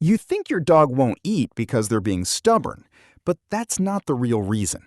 You think your dog won't eat because they're being stubborn, but that's not the real reason.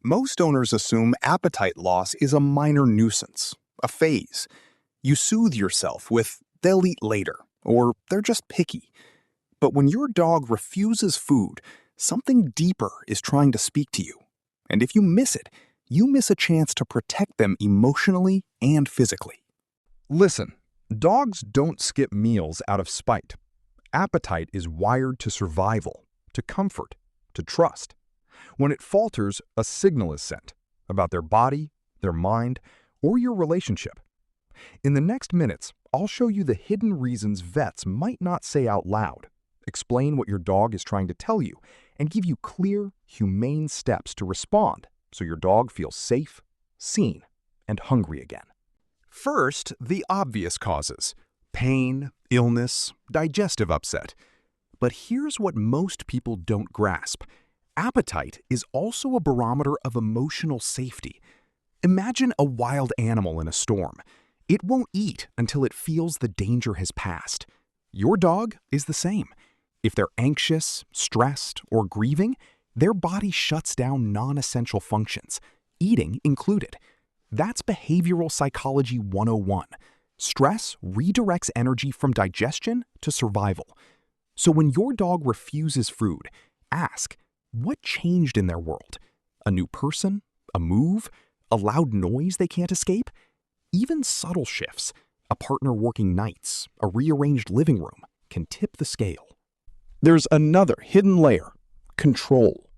Most owners assume appetite loss is a minor nuisance, a phase. You soothe yourself with, "they'll eat later," or "they're just picky." But when your dog refuses food, something deeper is trying to speak to you. And if you miss it, you miss a chance to protect them emotionally and physically. Listen, dogs don't skip meals out of spite. Appetite is wired to survival, to comfort, to trust. When it falters, a signal is sent about their body, their mind, or your relationship. In the next minutes, I'll show you the hidden reasons vets might not say out loud, explain what your dog is trying to tell you, and give you clear, humane steps to respond so your dog feels safe, seen, and hungry again. First, the obvious causes: pain, illness, digestive upset. But here's what most people don't grasp. Appetite is also a barometer of emotional safety. Imagine a wild animal in a storm. It won't eat until it feels the danger has passed. Your dog is the same. If they're anxious, stressed, or grieving, their body shuts down non-essential functions, eating included. That's behavioral psychology 101. Stress redirects energy from digestion to survival. So when your dog refuses food, ask, what changed in their world? A new person? A move? A loud noise they can't escape? Even subtle shifts, a partner working nights, a rearranged living room, can tip the scale. There's another hidden layer: control.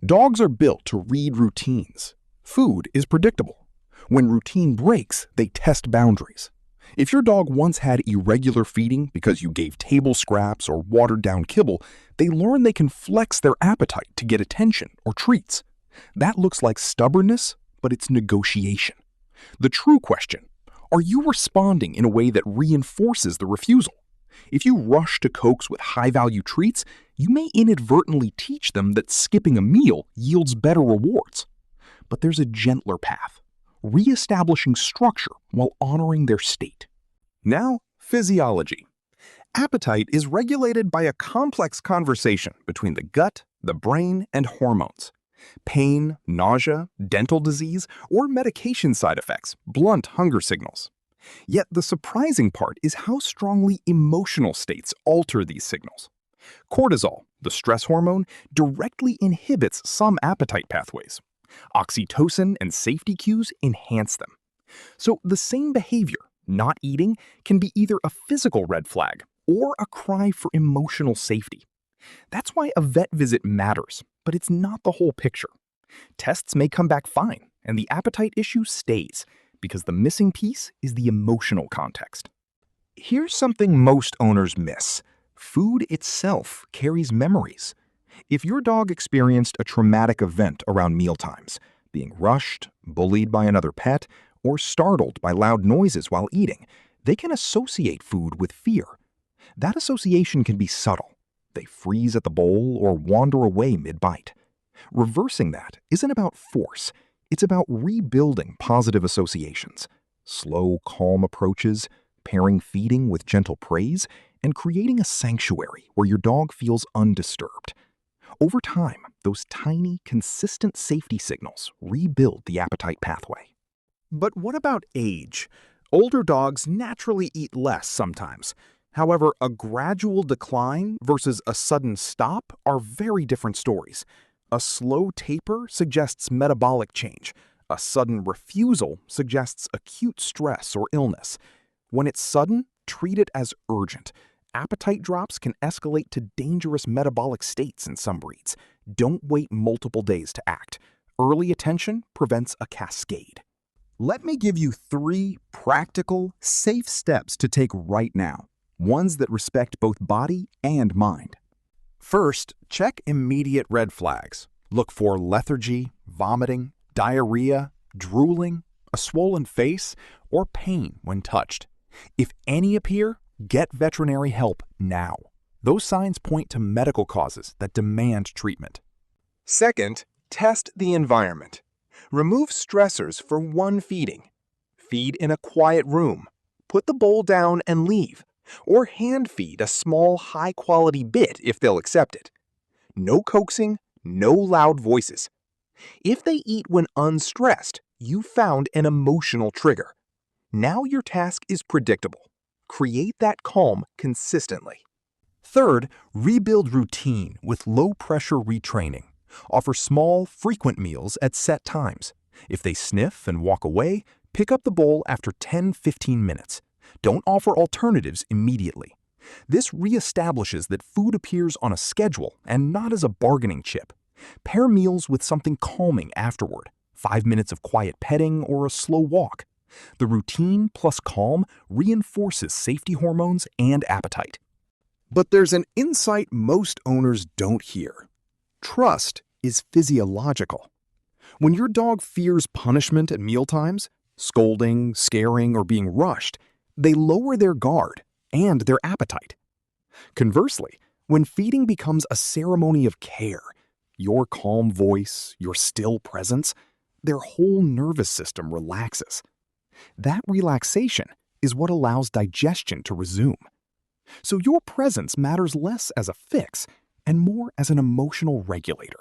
Dogs are built to read routines. Food is predictable. When routine breaks, they test boundaries. If your dog once had irregular feeding because you gave table scraps or watered down kibble, they learn they can flex their appetite to get attention or treats. That looks like stubbornness, but it's negotiation. The true question: are you responding in a way that reinforces the refusal? If you rush to coax with high-value treats, you may inadvertently teach them that skipping a meal yields better rewards. But there's a gentler path: reestablishing structure while honoring their state. Now, physiology. Appetite is regulated by a complex conversation between the gut, the brain, and hormones. Pain, nausea, dental disease, or medication side effects blunt hunger signals. Yet the surprising part is how strongly emotional states alter these signals. Cortisol, the stress hormone, directly inhibits some appetite pathways. Oxytocin and safety cues enhance them. So the same behavior, not eating, can be either a physical red flag or a cry for emotional safety. That's why a vet visit matters, but it's not the whole picture. Tests may come back fine, and the appetite issue stays, because the missing piece is the emotional context. Here's something most owners miss: food itself carries memories. If your dog experienced a traumatic event around mealtimes, being rushed, bullied by another pet, or startled by loud noises while eating, they can associate food with fear. That association can be subtle. They freeze at the bowl or wander away mid-bite. Reversing that isn't about force. It's about rebuilding positive associations. Slow, calm approaches, pairing feeding with gentle praise, and creating a sanctuary where your dog feels undisturbed. Over time, those tiny, consistent safety signals rebuild the appetite pathway. But what about age? Older dogs naturally eat less sometimes. However, a gradual decline versus a sudden stop are very different stories. A slow taper suggests metabolic change. A sudden refusal suggests acute stress or illness. When it's sudden, treat it as urgent. Appetite drops can escalate to dangerous metabolic states in some breeds. Don't wait multiple days to act. Early attention prevents a cascade. Let me give you 3 practical, safe steps to take right now. Ones that respect both body and mind. First, check immediate red flags. Look for lethargy, vomiting, diarrhea, drooling, a swollen face, or pain when touched. If any appear, get veterinary help now. Those signs point to medical causes that demand treatment. Second, test the environment. Remove stressors for one feeding. Feed in a quiet room. Put the bowl down and leave. Or hand feed a small, high-quality bit if they'll accept it. No coaxing, no loud voices. If they eat when unstressed, you found an emotional trigger. Now your task is predictable. Create that calm consistently. Third, rebuild routine with low-pressure retraining. Offer small, frequent meals at set times. If they sniff and walk away, pick up the bowl after 10-15 minutes. Don't offer alternatives immediately. This reestablishes that food appears on a schedule and not as a bargaining chip. Pair meals with something calming afterward, 5 minutes of quiet petting or a slow walk. The routine plus calm reinforces safety hormones and appetite. But there's an insight most owners don't hear. Trust is physiological. When your dog fears punishment at mealtimes, scolding, scaring, or being rushed, they lower their guard and their appetite. Conversely, when feeding becomes a ceremony of care, your calm voice, your still presence, their whole nervous system relaxes. That relaxation is what allows digestion to resume. So your presence matters less as a fix and more as an emotional regulator.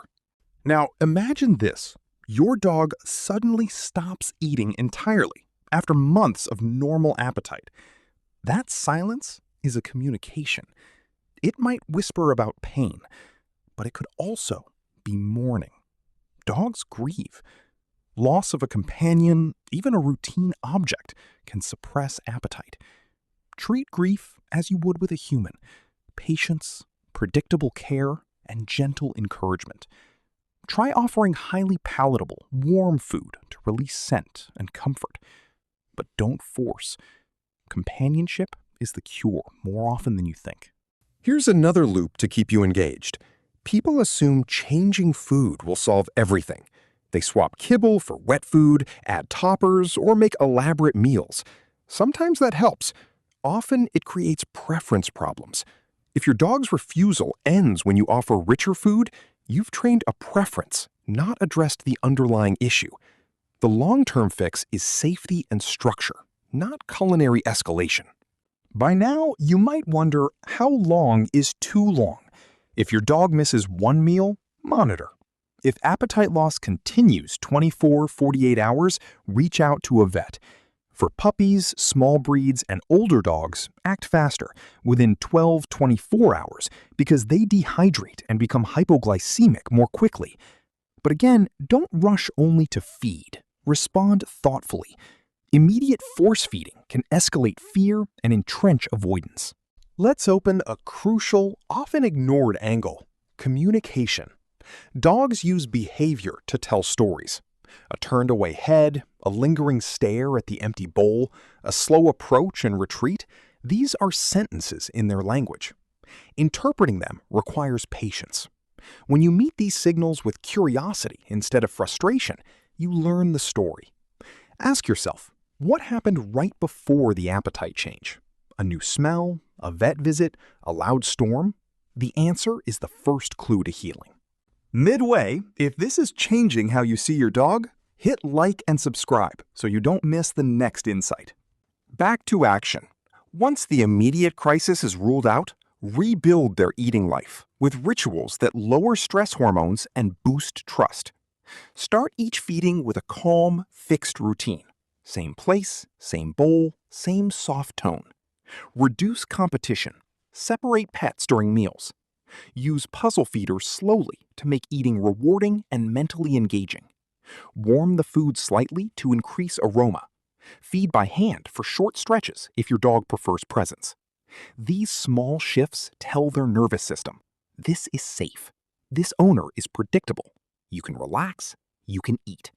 Now imagine this. Your dog suddenly stops eating entirely after months of normal appetite. That silence is a communication. It might whisper about pain, but it could also be mourning. Dogs grieve. Loss of a companion, even a routine object, can suppress appetite. Treat grief as you would with a human. Patience, predictable care, and gentle encouragement. Try offering highly palatable, warm food to release scent and comfort. But don't force. Companionship is the cure more often than you think. Here's another loop to keep you engaged. People assume changing food will solve everything. They swap kibble for wet food, add toppers, or make elaborate meals. Sometimes that helps. Often it creates preference problems. If your dog's refusal ends when you offer richer food, you've trained a preference, not addressed the underlying issue. The long-term fix is safety and structure, not culinary escalation. By now, you might wonder how long is too long. If your dog misses one meal, monitor. If appetite loss continues 24-48 hours, reach out to a vet. For puppies, small breeds, and older dogs, act faster, within 12-24 hours, because they dehydrate and become hypoglycemic more quickly. But again, don't rush only to feed. Respond thoughtfully. Immediate force feeding can escalate fear and entrench avoidance. Let's open a crucial, often ignored angle: communication. Dogs use behavior to tell stories. A turned away head, a lingering stare at the empty bowl, a slow approach and retreat, these are sentences in their language. Interpreting them requires patience. When you meet these signals with curiosity instead of frustration, you learn the story. Ask yourself, what happened right before the appetite change? A new smell? A vet visit? A loud storm? The answer is the first clue to healing. Midway, if this is changing how you see your dog, hit like and subscribe so you don't miss the next insight. Back to action. Once the immediate crisis is ruled out, rebuild their eating life with rituals that lower stress hormones and boost trust. Start each feeding with a calm, fixed routine. Same place, same bowl, same soft tone. Reduce competition. Separate pets during meals. Use puzzle feeders slowly to make eating rewarding and mentally engaging. Warm the food slightly to increase aroma. Feed by hand for short stretches if your dog prefers presence. These small shifts tell their nervous system, this is safe. This owner is predictable. You can relax. You can eat.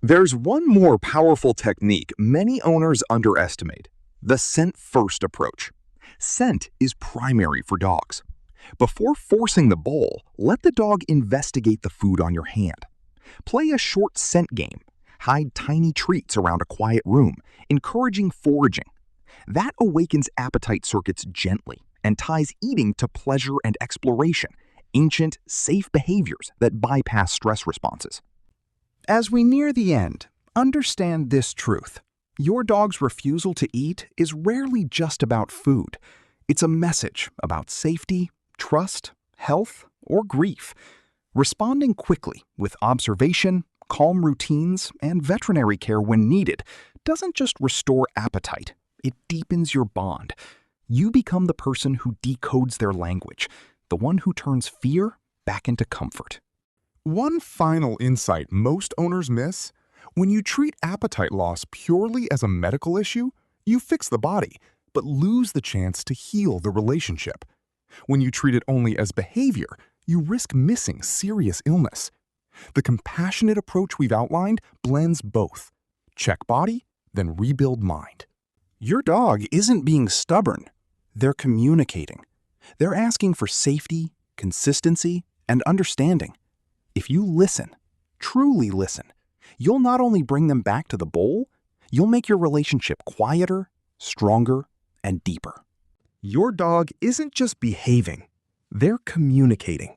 There's one more powerful technique many owners underestimate: the scent-first approach. Scent is primary for dogs. Before forcing the bowl, let the dog investigate the food on your hand. Play a short scent game. Hide tiny treats around a quiet room, encouraging foraging. That awakens appetite circuits gently and ties eating to pleasure and exploration, ancient, safe behaviors that bypass stress responses. As we near the end, understand this truth. Your dog's refusal to eat is rarely just about food. It's a message about safety, trust, health, or grief. Responding quickly with observation, calm routines, and veterinary care when needed doesn't just restore appetite, it deepens your bond. You become the person who decodes their language, the one who turns fear back into comfort. One final insight most owners miss: when you treat appetite loss purely as a medical issue, you fix the body, but lose the chance to heal the relationship. When you treat it only as behavior, you risk missing serious illness. The compassionate approach we've outlined blends both. Check body, then rebuild mind. Your dog isn't being stubborn. They're communicating. They're asking for safety, consistency, and understanding. If you listen, truly listen, you'll not only bring them back to the bowl, you'll make your relationship quieter, stronger, and deeper. Your dog isn't just behaving, they're communicating.